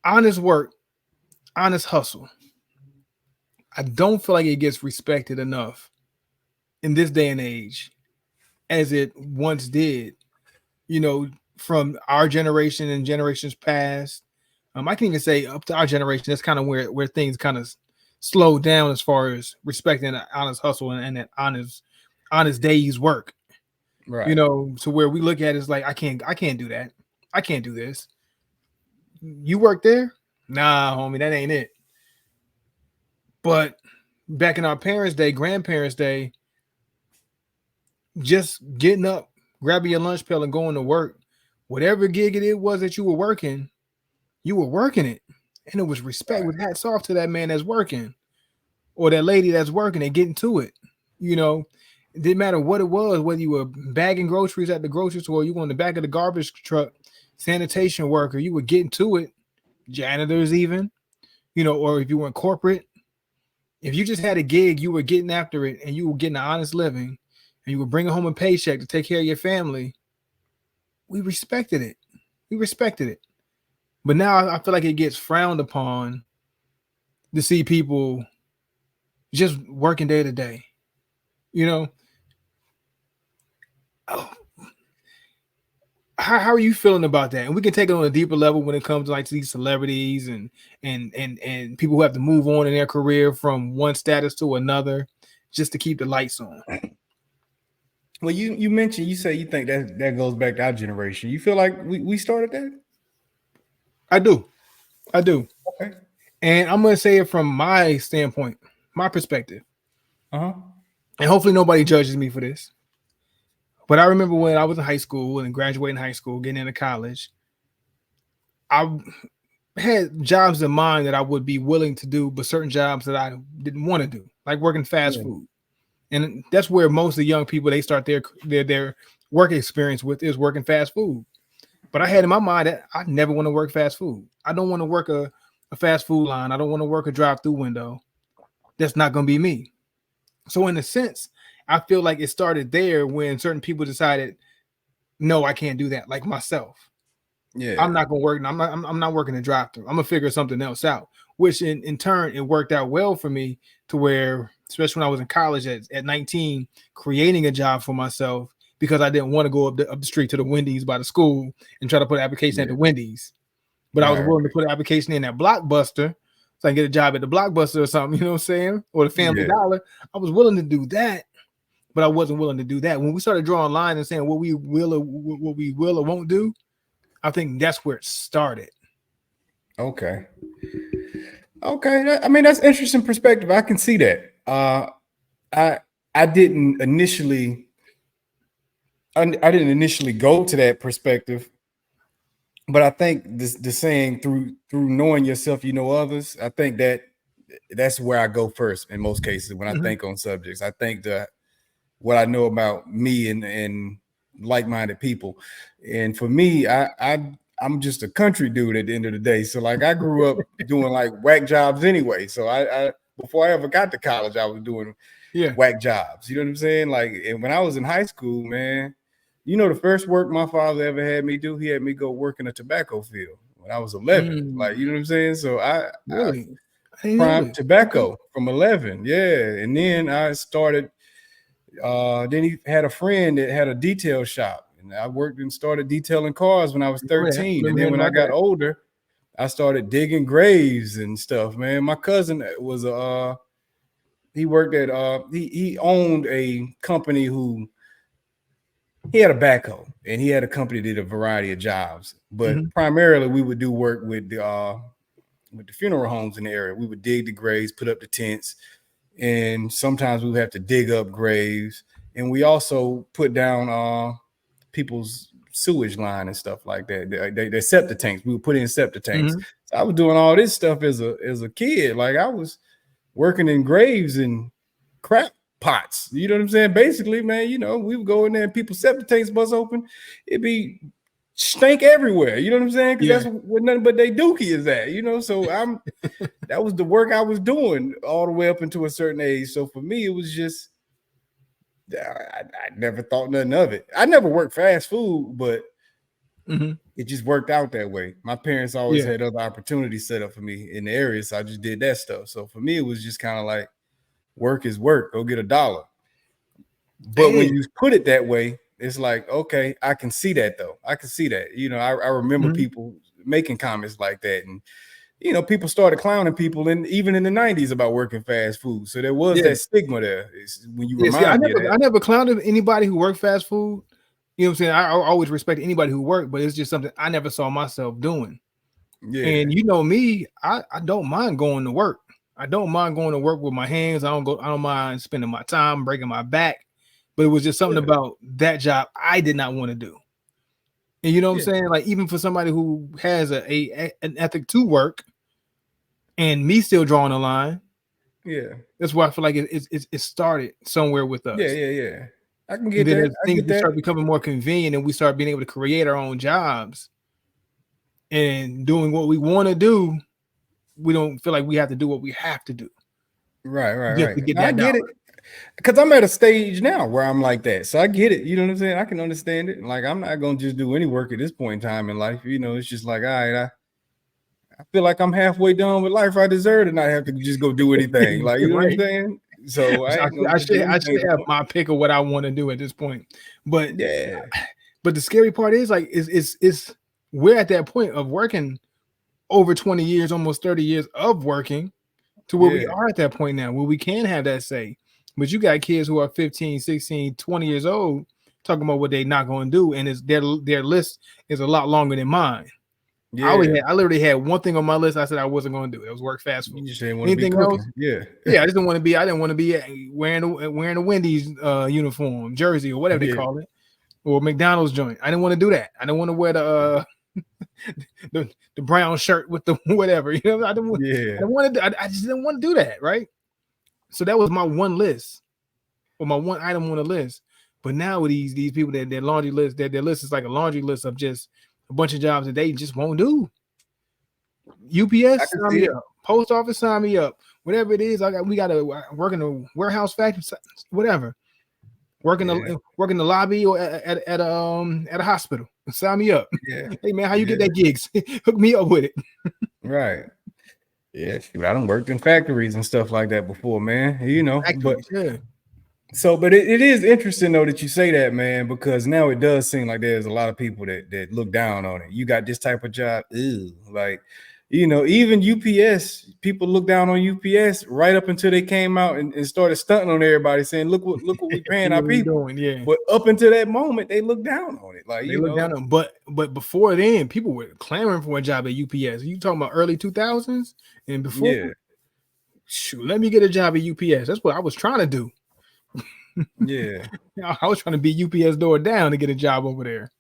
honest work, honest hustle. I don't feel like it gets respected enough in this day and age as it once did. You know, from our generation and generations past. I can even say up to our generation. That's kind of where things kind of slow down as far as respecting an honest hustle and that honest day's work. You Right. know, to where we look at it as like I can't do that. I can't do this. You work there? Nah, homie, that ain't it. But back in our parents' day, grandparents' day, just getting up, grabbing your lunch pail and going to work, whatever gig it was that you were working it. And it was respect Right. with hats off to that man that's working or that lady that's working and getting to it. You know, it didn't matter what it was, whether you were bagging groceries at the grocery store, you were in the back of the garbage truck, sanitation worker, you were getting to it, janitors even, you know, or if you were in corporate, if you just had a gig, you were getting after it and you were getting an honest living and you were bringing home a paycheck to take care of your family. We respected it. We respected it. But now I feel like it gets frowned upon to see people just working day to day. You know, oh, how are you feeling about that? And we can take it on a deeper level when it comes to like these celebrities and people who have to move on in their career from one status to another just to keep the lights on. Well, you mentioned, you say you think that goes back to our generation. You feel like we started that? I do. I do. Okay. And I'm going to say it from my standpoint, my perspective. Uh-huh. And hopefully nobody judges me for this. But I remember when I was in high school and graduating high school, getting into college, I had jobs in mind that I would be willing to do, but certain jobs that I didn't want to do, like working fast Yeah. food. And that's where most of the young people they start their work experience with is working fast food. But I had in my mind that I never want to work fast food. I don't want to work a fast food line. I don't want to work a drive-through window. That's not going to be me. So in a sense, I feel like it started there when certain people decided, no, I can't do that. Like myself, I'm Yeah. not going to work. I'm not working a drive-through. I'm gonna figure something else out. Which in turn it worked out well for me to where, especially when I was in college at 19, creating a job for myself because I didn't want to go up the street to the Wendy's by the school and try to put an application at Yeah. the Wendy's. But I was Right. willing to put an application in at Blockbuster so I can get a job at the Blockbuster or something, you know what I'm saying? Or the Family Yeah. Dollar. I was willing to do that, but I wasn't willing to do that. When we started drawing lines and saying what we will or won't do, I think that's where it started. Okay. Okay. I mean, that's interesting perspective. I can see that. I I didn't initially I didn't initially go to that perspective, but I think the saying through knowing yourself, you know others. I think that's where I go first in most cases when I Mhm. think on subjects. I think that what I know about me and like-minded people, and for me, I'm just a country dude at the end of the day. So like I grew up doing like whack jobs anyway. So I before I ever got to college, I was doing Yeah. whack jobs. You know what I'm saying? Like, and when I was in high school, man, you know, the first work my father ever had me do, he had me go work in a tobacco field when I was 11. Like, you know Mm, what I'm saying? So I really? I didn't know prime this. Okay. tobacco from 11. Yeah. And then I started, then he had a friend that had a detail shop. And I worked and started detailing cars when I was Remember that? 13. And Remember then hearing when I about got that? older, I started digging graves and stuff, man. My cousin was a he worked at he owned a company who he had a backhoe and he had a company that did a variety of jobs, but Hmm. primarily we would do work with the funeral homes in the area. We would dig the graves, put up the tents, and sometimes we would have to dig up graves. And we also put down people's sewage line and stuff like that. Their septic tanks. We would put in septic tanks. Hmm. So I was doing all this stuff as a kid. Like I was working in graves and crap pots. You know what I'm saying? Basically, man, you know, we would go in there and people's septic tanks bust open. It'd be stink everywhere. You know what I'm saying? Because Yeah. that's where nothing but they dookie is at. You know, so that was the work I was doing all the way up into a certain age. So for me, it was just I never thought nothing of it. I never worked fast food, but Mm-hmm. It just worked out that way. My parents always Yeah. had other opportunities set up for me in the area, so I just did that stuff. So for me, it was just kind of like work is work. Go get a dollar. But It when is. you put it that way, it's like, okay, I can see that though. I can see that. I remember Mm-hmm. people making comments like that, and people started clowning people, and even in the 90s about working fast food. So there was Yeah. that stigma there. It's when you Yeah. See, I remind me of never, that. I never clowned anybody who worked fast food. You know what I'm saying? I always respect anybody who worked, but it's just something I never saw myself doing. Yeah, And you know me, I don't mind going to work. I don't mind going to work with my hands. I don't mind spending my time breaking my back. But it was just something yeah, about that job I did not want to do. And you know what I'm yeah, saying? Like even for somebody who has an ethic to work and me still drawing a line, yeah, that's why I feel like it started somewhere with yeah, us. yeah, yeah. I can And get then that. as I things get that. start becoming more convenient and we start being able to create our own jobs and doing what we want to do, we don't feel like we have to do what we have to do Right, right, just right. to get I that dollar. get it. Because I'm at a stage now where I'm like that. So I get it. You know what I'm saying? I can understand it. Like I'm not gonna just do any work at this point in time in life. It's just like, all right, I feel like I'm halfway done with life. I deserve to not have to just go do anything. Like, you know what I'm Right? saying? So I ain't gonna just do I anything should at the have point. my pick of what I want to do at this point. But Yeah, the scary part is like is we're at that point of working over 20 years, almost 30 years of working to where we yeah, are at that point now where we can have that say. But you got kids who are 15, 16, 20 years old talking about what they're not going to do, and it's their list is a lot longer than mine. yeah. I literally had one thing on my list I said I wasn't going to do. It was work fast food. You just didn't want to be Anything else? cooking. Yeah. Yeah, I just didn't want to be. I didn't want to be wearing a Wendy's uniform, jersey, or whatever they Yeah. call it, or McDonald's joint. I didn't want to do that. I didn't want to wear the brown shirt with the whatever. I Yeah. didn't want to. I just didn't want to do that. Right. So that was my one list, or my one item on the list. But now with these people that their laundry list, their list is like a laundry list of just a bunch of jobs that they just won't do. I UPS, can sign see me it. up. Post office, sign me up. Whatever it is, we got to work in a warehouse factory, whatever. Yeah. Work in the lobby or at a hospital. Sign me up. Yeah. Hey man, how you get Yeah. that gigs? Hook me up with it. Right. Yeah. Shoot, I done worked in factories and stuff like that before, man. But Factories, yeah. but it is interesting though that you say that, man, because now it does seem like there's a lot of people that look down on it. You got this type of job, ew, like even UPS, people look down on UPS right up until they came out and started stunting on everybody, saying, look what we See paying our what we're people. doing, yeah. But up until that moment, they look down on it, like They look down on, but before then, people were clamoring for a job at UPS. You talking about early 2000s and before? yeah, Shoot, let me get a job at UPS. That's what I was trying to do. yeah. I was trying to beat UPS door down to get a job over there.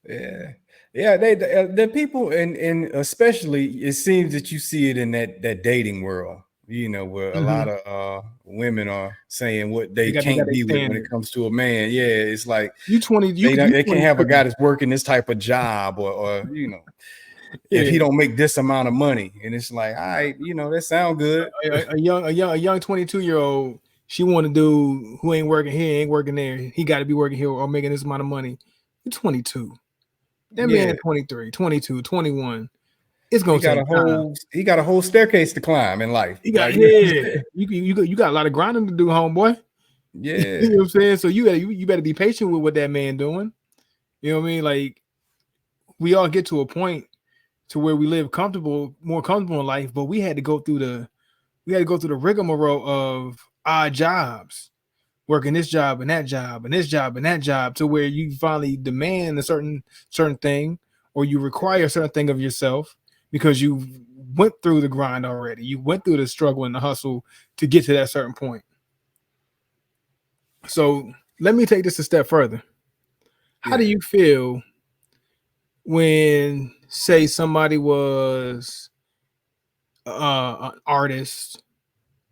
Yeah, yeah. The people, and especially it seems that you see it in that dating world. Where a lot of women are saying what they They got can't their be with when it standard. comes to a man. Yeah, it's like You 20, they can't have a 22. guy that's working this type of job, or if Yeah. he don't make this amount of money, and it's like, all right, that sound good. A young 22-year-old, she want to do who ain't working here, ain't working there. He got to be working here or making this amount of money. You're 22. That man Yeah, at 23, 22, 21. It's he gonna got take a time. whole staircase to climb in life. You got Like, you know what I'm yeah. saying? You got a lot of grinding to do, homeboy. You know Yeah, what I'm saying? So you better be patient with what that man doing. You know what I mean? Like we all get to a point to where we live more comfortable in life, but we had to go through the rigmarole of odd jobs, working this job and that job and this job and that job, to where you finally demand a certain thing, or you require a certain thing of yourself because you went through the grind already. You went through the struggle and the hustle to get to that certain point. So let me take this a step further. How do yeah, you feel when, say, somebody was an artist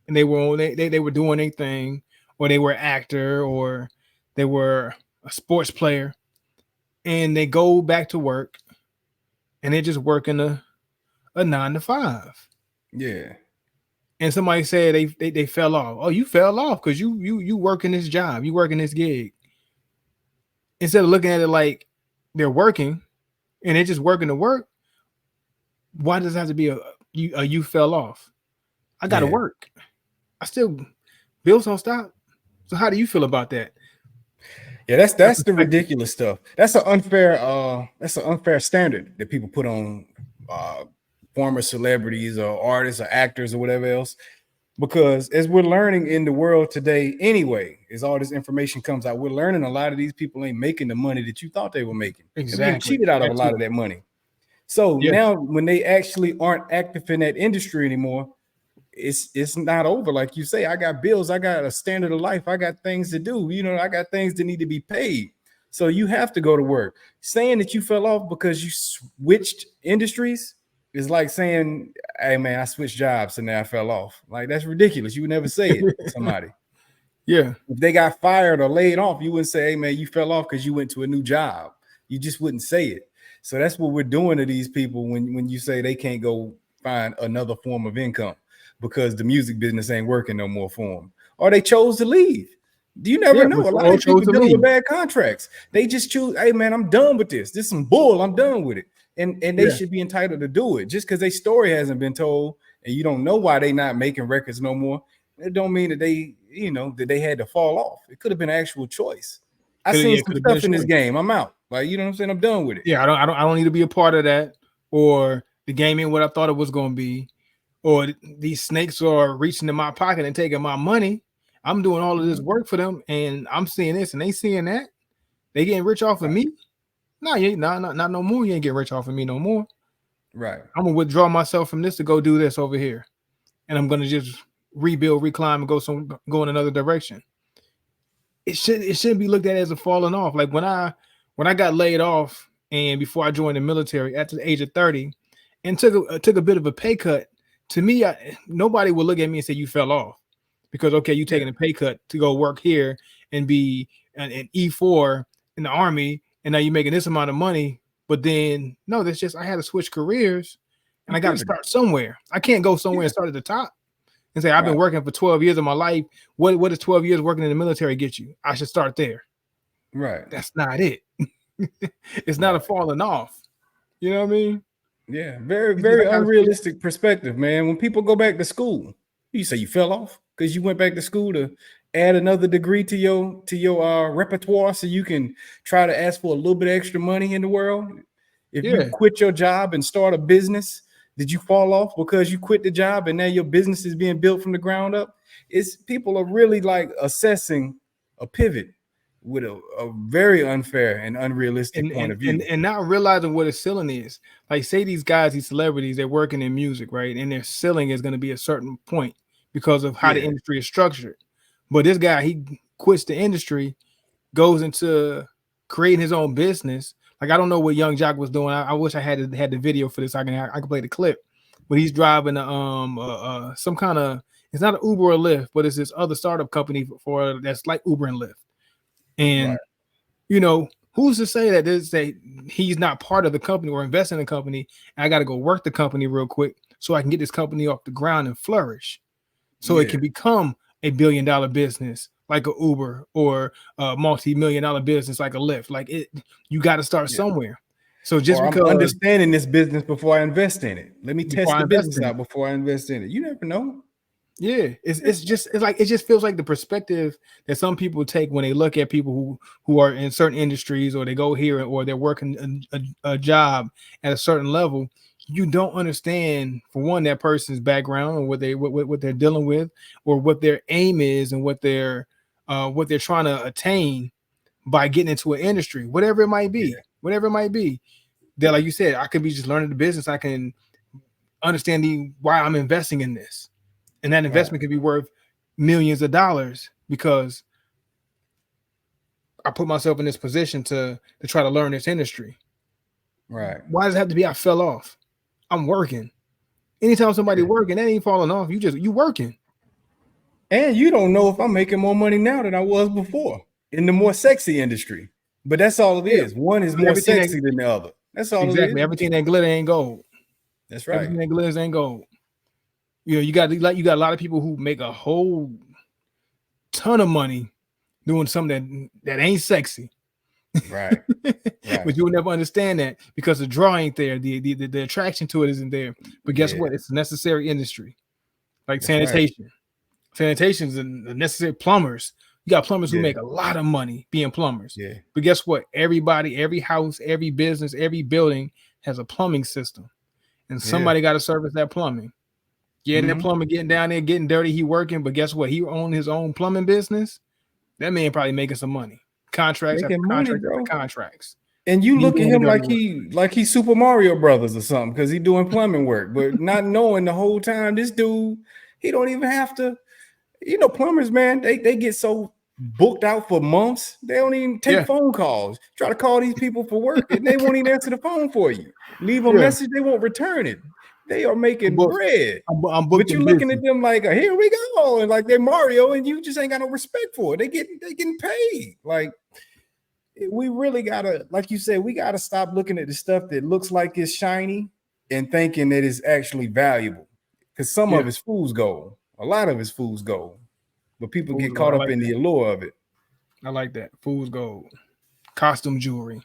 and they were doing a thing, or they were an actor, or they were a sports player, and they go back to work and they're just working a 9 to 5, yeah. and somebody said they fell off. Oh, you fell off because you working this job, you working this gig. Instead of looking at it like they're working, and they're just working to work, why does it have to be you fell off? I got to work. I still bills don't stop. So how do you feel about that? Yeah, that's the ridiculous stuff. That's an unfair standard that people put on former celebrities or artists or actors or whatever else. Because as we're learning in the world today, anyway, as all this information comes out, we're learning a lot of these people ain't making the money that you thought they were making. They're getting cheated out of a lot of that money. So now when they actually aren't active in that industry anymore, it's not over. Like you say, I got bills, I got a standard of life, I got things to do, I got things that need to be paid. So you have to go to work. Saying that you fell off because you switched industries is like saying, hey man, I switched jobs and now I fell off. Like, that's ridiculous. You would never say it to somebody. Yeah. If they got fired or laid off, you wouldn't say, hey man, you fell off because you went to a new job. You just wouldn't say it. So that's what we're doing to these people when you say they can't go find another form of income because the music business ain't working no more for them, or they chose to leave. You never know. A lot of people dealing with bad contracts. They just choose, hey man, I'm done with this. This is some bull. I'm done with it. And they should be entitled to do it. Just because their story hasn't been told and you don't know why they not making records no more, it don't mean that they, that they had to fall off. It could have been an actual choice. I seen some stuff in this game. I'm out. Like, you know what I'm saying? I'm done with it. Yeah, I don't need to be a part of that, or the game ain't what I thought it was going to be, or these snakes are reaching in my pocket and taking my money. I'm doing all of this work for them, and I'm seeing this, and they seeing that. They getting rich off of me. No, you ain't not no more. You ain't getting rich off of me no more. Right. I'm gonna withdraw myself from this to go do this over here, and I'm gonna just rebuild, reclimb, and go in another direction. It shouldn't be looked at as a falling off. Like when I got laid off, and before I joined the military at the age of 30, and took a bit of a pay cut. To me, nobody will look at me and say you fell off, because okay, you taking a pay cut to go work here and be an E4 in the Army, and now you're making this amount of money. But then no, that's just I had to switch careers, and I got to start somewhere. I can't go somewhere and start at the top and say I've been working for 12 years of my life. What does 12 years working in the military get you? I should start there. Right. That's not it. It's not a falling off. You know what I mean? Yeah, very, very unrealistic perspective, man. When people go back to school, you say you fell off because you went back to school to add another degree to your repertoire so you can try to ask for a little bit extra money in the world. If you quit your job and start a business, did you fall off because you quit the job and now your business is being built from the ground up? It's people are really like assessing a pivot with a very unfair and unrealistic point of view. And not realizing what a ceiling is. Like, say these guys, these celebrities, they're working in music, right? And their ceiling is going to be a certain point because of how the industry is structured. But this guy, he quits the industry, goes into creating his own business. Like, I don't know what Young Jock was doing. I wish I had the video for this. I can play the clip. But he's driving some kind of, it's not an Uber or Lyft, but it's this other startup company for that's like Uber and Lyft. And who's to say that he's not part of the company or invest in the company, and I got to go work the company real quick so I can get this company off the ground and flourish, so it can become a $1 billion business like a Uber, or a multi-million-dollar business like a Lyft. Like you got to start somewhere. So just because I'm understanding this business before I invest in it, let me test the business out before I invest in it. You never know. Yeah, it just feels like the perspective that some people take when they look at people who are in certain industries, or they go here, or they're working a job at a certain level. You don't understand, for one, that person's background, or what they're dealing with, or what their aim is, and what they're trying to attain by getting into an industry, whatever it might be. That, like you said, I could be just learning the business. I can understand why I'm investing in this. And that investment could be worth millions of dollars because I put myself in this position to try to learn this industry. Right. Why does it have to be I fell off? I'm working. Anytime somebody working, that ain't falling off. You working. And you don't know if I'm making more money now than I was before in the more sexy industry. But that's all it is. One is more sexy than the other. That's all it is. Everything that glitter ain't gold. That's right. Everything that glitters ain't gold. You got a lot of people who make a whole ton of money doing something that ain't sexy. Right. Right. But you'll never understand that because the draw ain't there. The attraction to it isn't there. But guess Yeah. what? It's a necessary industry. Like That's right. sanitation. Sanitation is a necessary. Plumbers. You got plumbers who Yeah. make a lot of money being plumbers. Yeah. But guess what? Everybody, every house, every business, every building has a plumbing system. And somebody got to service that plumbing. Yeah, that plumber getting down there, getting dirty, he working. But guess what? He own his own plumbing business. That man probably making some money. Contracts after Making money, contracts bro. after contracts. And you look at doing the him dirty like he's Super Mario Brothers or something because he doing plumbing work, but not knowing the whole time this dude, he don't even have to. You know, plumbers, man, they get so booked out for months, they don't even take phone calls. Try to call these people for work, and they won't even answer the phone for you. Leave a message, they won't return it. They are making bread. I'm but you're looking at them like, here we go, and like they're Mario, and you just ain't got no respect for it. They getting paid. Like, we really gotta, like you said, we gotta stop looking at the stuff that looks like it's shiny and thinking that it's actually valuable. Because some of it's fool's gold. A lot of it's fool's gold. But people get caught up in the allure of it. I like that. Fool's gold. Costume jewelry.